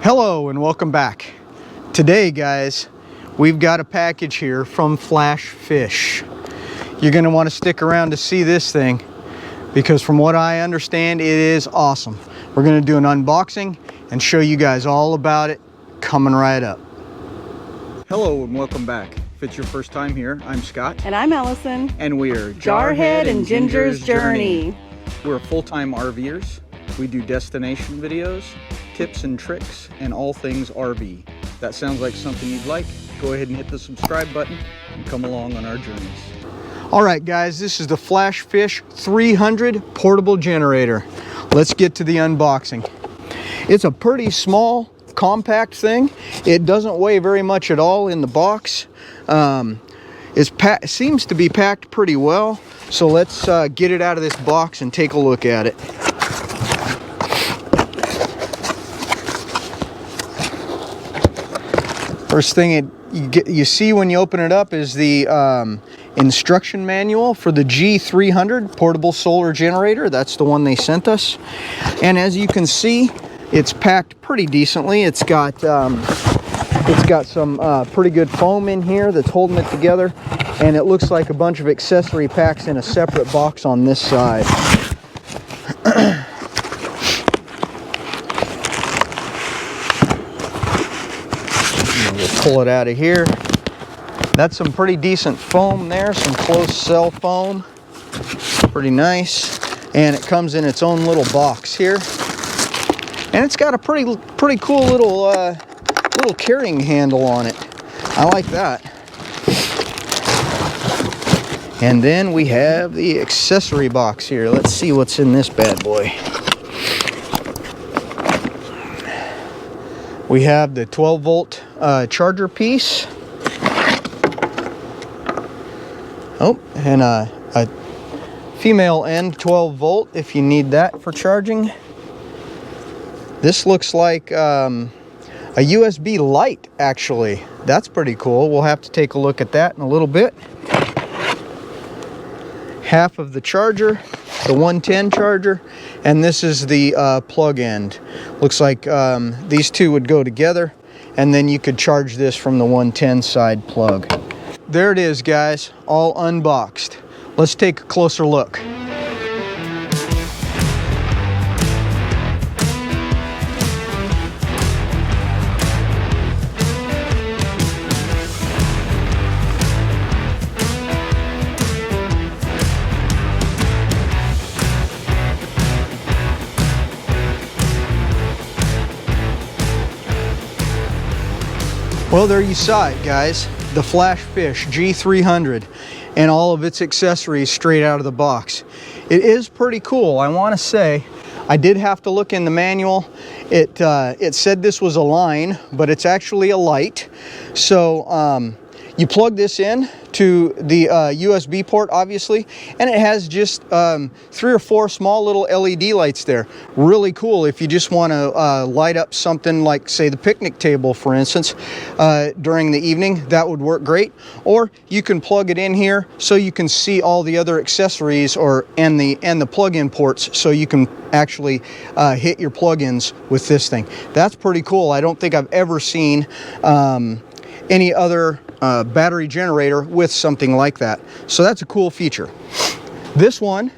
Hello and welcome back. Today, guys, we've got a package here from FlashFish. You're going to want to stick around to see this thing because from what I understand, it is awesome. We're going to do an unboxing and show you guys all about it coming right up. Hello and welcome back. If it's your first time here, I'm Scott. And I'm Allison. And we are Jarhead and Ginger's Journey. We're full-time RVers. We do destination videos, tips and tricks, and all things RV. That sounds like something you'd like. Go ahead and hit the subscribe button and come along on our journeys. All right, guys, this is the FlashFish G300 portable generator. Let's get to the unboxing. It's a pretty small, compact thing. It doesn't weigh very much at all in the box. It seems to be packed pretty well. So let's get it out of this box and take a look at it. First thing you see when you open it up is the instruction manual for the G300 portable solar generator. That's the one they sent us. And as you can see, it's packed pretty decently. It's got some pretty good foam in here that's holding it together. And it looks like a bunch of accessory packs in a separate box on this side. Pull it out of here. That's some pretty decent foam there, some close cell foam, pretty nice. And it comes in its own little box here, and it's got a pretty cool little carrying handle on it. I like that. And then we have the accessory box here. Let's see what's in this bad boy. We have the 12-volt charger piece. Oh, and a female end 12-volt if you need that for charging. This looks like a USB light, actually. That's pretty cool. We'll have to take a look at that in a little bit. Half of the charger, the 110 charger, and this is the plug end. Looks like these two would go together, and then you could charge this from the 110 side plug. There it is, guys, all unboxed. Let's take a closer look. Well, there you saw it, guys. The FlashFish G300 and all of its accessories straight out of the box. It is pretty cool, I want to say. I did have to look in the manual. It said this was a line, but it's actually a light. So you plug this in to the USB port, obviously, and it has just 3 or 4 small little LED lights there. Really cool if you just want to light up something like, say, the picnic table, for instance, during the evening. That would work great. Or you can plug it in here so you can see all the other accessories and the plug-in ports, so you can actually hit your plug-ins with this thing. That's pretty cool. I don't think I've ever seen any other battery generator with something like that. So that's a cool feature. This one,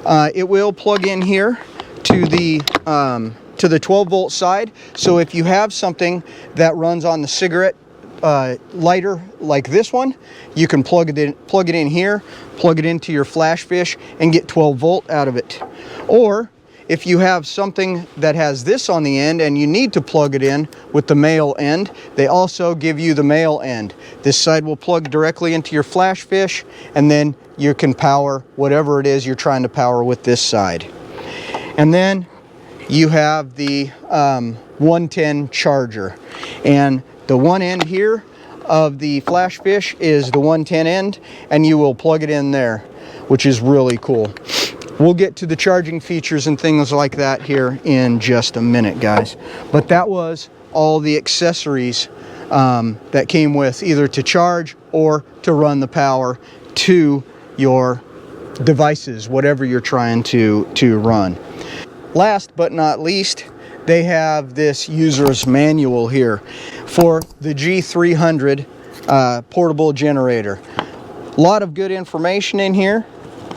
it will plug in here to the 12-volt side. So if you have something that runs on the cigarette lighter like this one, you can plug it in here, plug it into your FlashFish, and get 12-volt out of it. Or if you have something that has this on the end and you need to plug it in with the male end, they also give you the male end. This side will plug directly into your FlashFish, and then you can power whatever it is you're trying to power with this side. And then you have the 110 charger. And the one end here of the FlashFish is the 110 end, and you will plug it in there, which is really cool. We'll get to the charging features and things like that here in just a minute, guys. But that was all the accessories that came with, either to charge or to run the power to your devices, whatever you're trying to run. Last but not least, they have this user's manual here for the G300 portable generator. A lot of good information in here.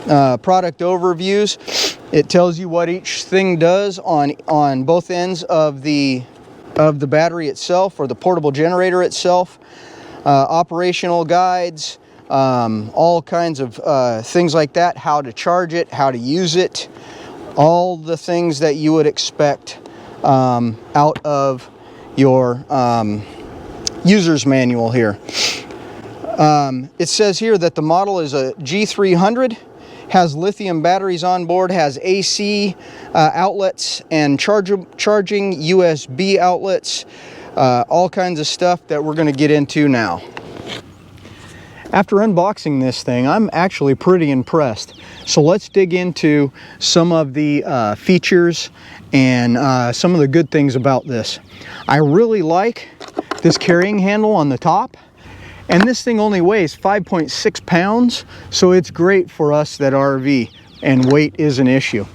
Product overviews. It tells you what each thing does on both ends of the battery itself, or the portable generator itself. Operational guides, all kinds of things like that, how to charge it, how to use it, all the things that you would expect out of your user's manual here. It says here that the model is a G300, has lithium batteries on board, has AC outlets and charging USB outlets, all kinds of stuff that we're going to get into now. After unboxing this thing, I'm actually pretty impressed. So let's dig into some of the features and some of the good things about this. I really like this carrying handle on the top. And this thing only weighs 5.6 pounds, so it's great for us that RV, and weight is an issue.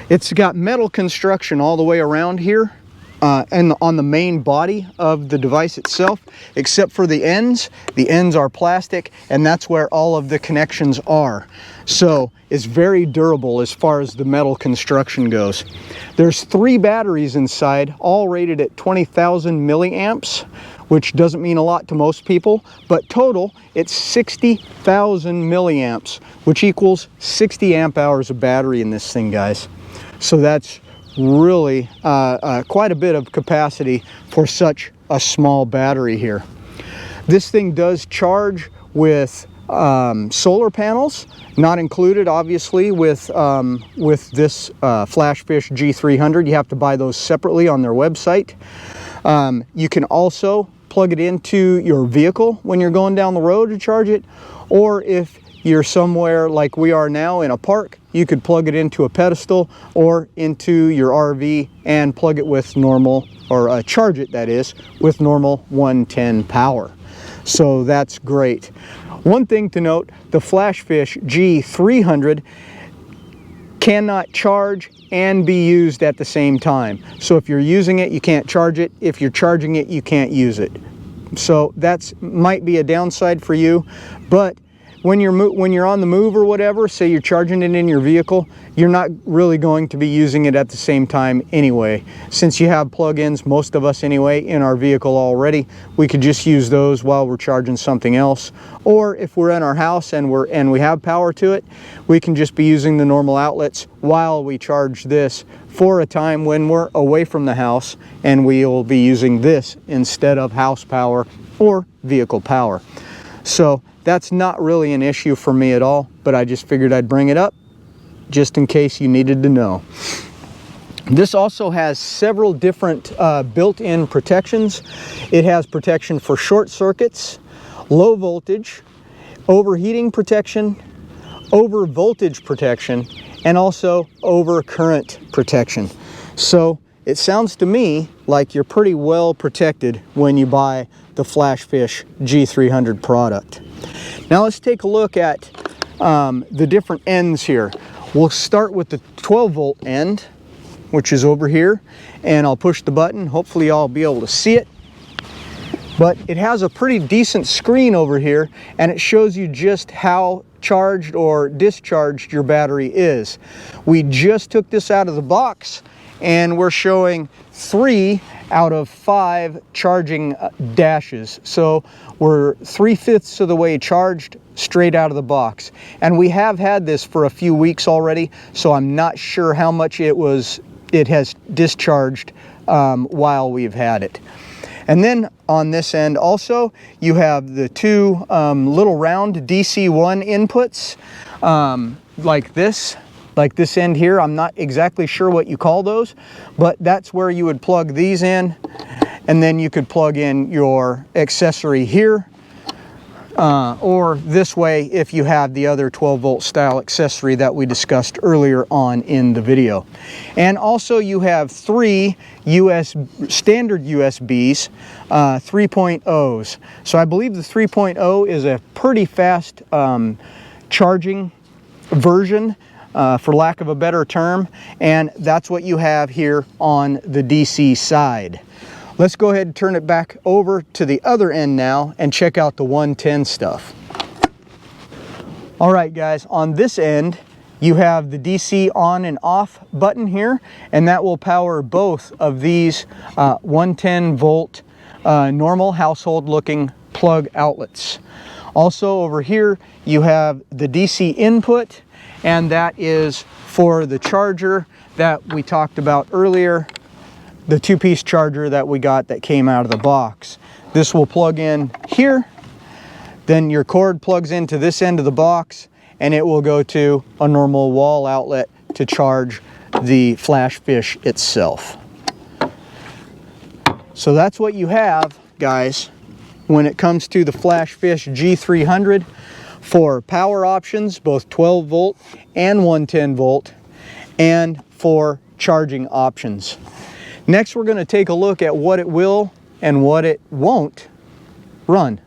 It's got metal construction all the way around here and on the main body of the device itself, except for the ends. The ends are plastic, and that's where all of the connections are. So it's very durable as far as the metal construction goes. There's 3 batteries inside, all rated at 20,000 milliamps, which doesn't mean a lot to most people, but total it's 60,000 milliamps, which equals 60 amp hours of battery in this thing, guys. So that's really quite a bit of capacity for such a small battery here. This thing does charge with solar panels, not included obviously with this FlashFish G300. You have to buy those separately on their website. You can also plug it into your vehicle when you're going down the road to charge it, or if you're somewhere like we are now in a park, you could plug it into a pedestal or into your RV and plug it with normal, or charge it, that is, with normal 110 power. So that's great. One thing to note, the FlashFish G300 cannot charge and be used at the same time. So if you're using it, you can't charge it. If you're charging it, you can't use it. So that's might be a downside for you, but when you're on the move or whatever, say you're charging it in your vehicle, you're not really going to be using it at the same time anyway. Since you have plug-ins, most of us anyway, in our vehicle already, we could just use those while we're charging something else. Or if we're in our house and we have power to it, we can just be using the normal outlets while we charge this for a time when we're away from the house, and we will be using this instead of house power or vehicle power. So that's not really an issue for me at all, but I just figured I'd bring it up just in case you needed to know. This also has several different built-in protections. It has protection for short circuits, low voltage, overheating protection, over voltage protection, and also over current protection. So it sounds to me like you're pretty well protected when you buy the FlashFish G300 product. Now let's take a look at the different ends here. We'll start with the 12 volt end, which is over here, and I'll push the button. Hopefully I'll be able to see it. But it has a pretty decent screen over here, and it shows you just how charged or discharged your battery is. We just took this out of the box, and we're showing 3 out of 5 charging dashes. So we're 3/5 of the way charged straight out of the box. And we have had this for a few weeks already, so I'm not sure how much it has discharged while we've had it. And then on this end also, you have the 2 little round DC1 inputs, like this end here. I'm not exactly sure what you call those, but that's where you would plug these in, and then you could plug in your accessory here, or this way if you have the other 12 volt style accessory that we discussed earlier on in the video. And also you have 3 standard USBs, 3.0s. So I believe the 3.0 is a pretty fast charging version. for lack of a better term, and that's what you have here on the DC side. Let's go ahead and turn it back over to the other end now and check out the 110 stuff. All right guys, on this end you have the DC on and off button here, and that will power both of these 110 volt normal household looking plug outlets. Also over here you have the DC input, and that is for the charger that we talked about earlier, the two-piece charger that we got that came out of the box. This will plug in here, then your cord plugs into this end of the box, and it will go to a normal wall outlet to charge the FlashFish itself. So that's what you have, guys, when it comes to the FlashFish G300 for power options, both 12 volt and 110 volt, and for charging options. Next, we're going to take a look at what it will and what it won't run.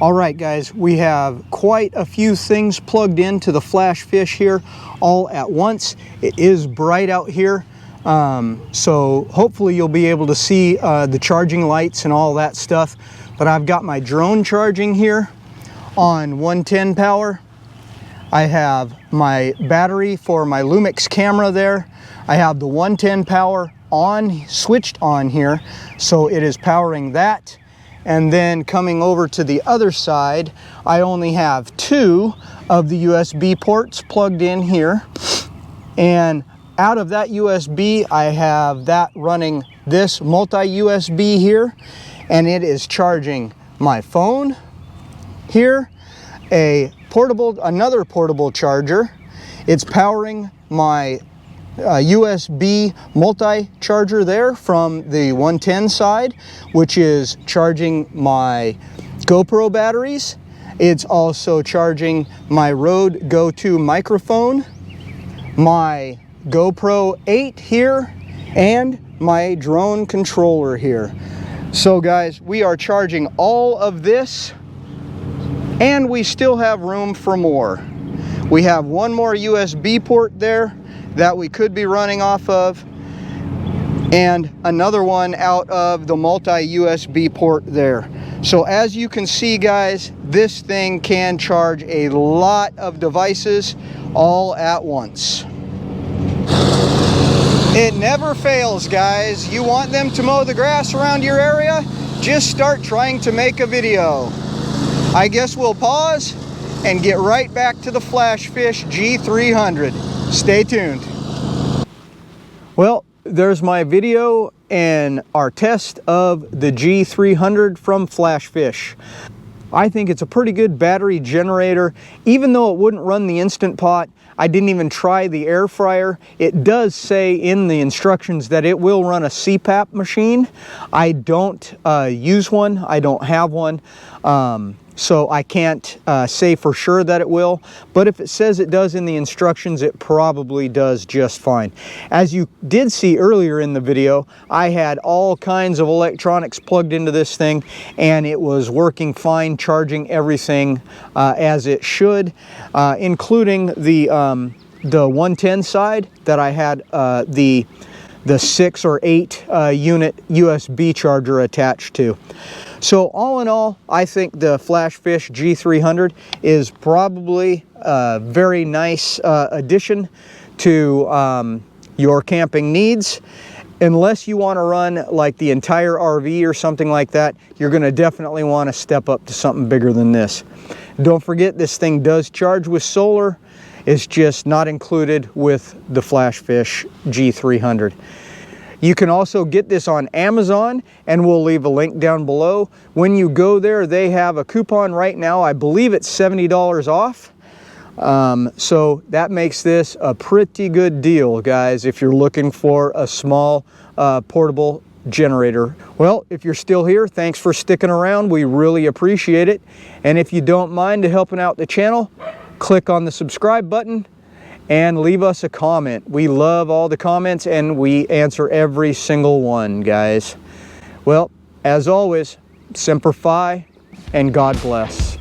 All right guys, we have quite a few things plugged into the FlashFish here all at once. It is bright out here, so hopefully you'll be able to see the charging lights and all that stuff. But I've got my drone charging here on 110 power. I have my battery for my Lumix camera there. I have the 110 power on, switched on here, so it is powering that. And then coming over to the other side, I only have 2 of the USB ports plugged in here. And out of that USB, I have that running this multi-USB here, and it is charging my phone here, another portable charger. It's powering my USB multi-charger there from the 110 side, which is charging my GoPro batteries. It's also charging my Rode Go 2 microphone, my GoPro 8 here, and my drone controller here. So guys, we are charging all of this, and we still have room for more. We have one more USB port there that we could be running off of, and another one out of the multi-USB port there. So as you can see guys, this thing can charge a lot of devices all at once. It never fails, guys. You want them to mow the grass around your area? Just start trying to make a video. I guess we'll pause and get right back to the FlashFish G300. Stay tuned. Well, there's my video and our test of the G300 from FlashFish. I think it's a pretty good battery generator. Even though it wouldn't run the Instant Pot, I didn't even try the air fryer. It does say in the instructions that it will run a CPAP machine. I don't use one. I don't have one. So I can't say for sure that it will, but if it says it does in the instructions, it probably does just fine. As you did see earlier in the video, I had all kinds of electronics plugged into this thing, and it was working fine, charging everything as it should, including the 110 side that I had the 6 or 8 unit USB charger attached to. So all in all, I think the FlashFish G300 is probably a very nice addition to your camping needs. Unless you want to run like the entire RV or something like that, you're going to definitely want to step up to something bigger than this. Don't forget, this thing does charge with solar. It's just not included with the FlashFish G300. You can also get this on Amazon, and we'll leave a link down below. When you go there, they have a coupon right now. I believe it's $70 off. So that makes this a pretty good deal, guys, if you're looking for a small portable generator. Well, if you're still here, thanks for sticking around. We really appreciate it. And if you don't mind helping out the channel, click on the subscribe button and leave us a comment. We love all the comments, and we answer every single one, guys. Well, as always, Semper Fi, and God bless.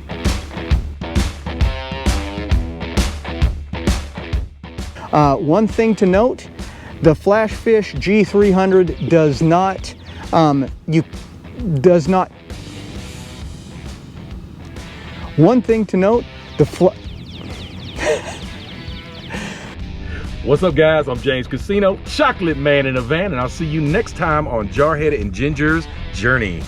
One thing to note, the FlashFish G300 does not, one thing to note, What's up, guys? I'm James Casino, Chocolate Man in a Van, and I'll see you next time on Jarhead and Ginger's Journey.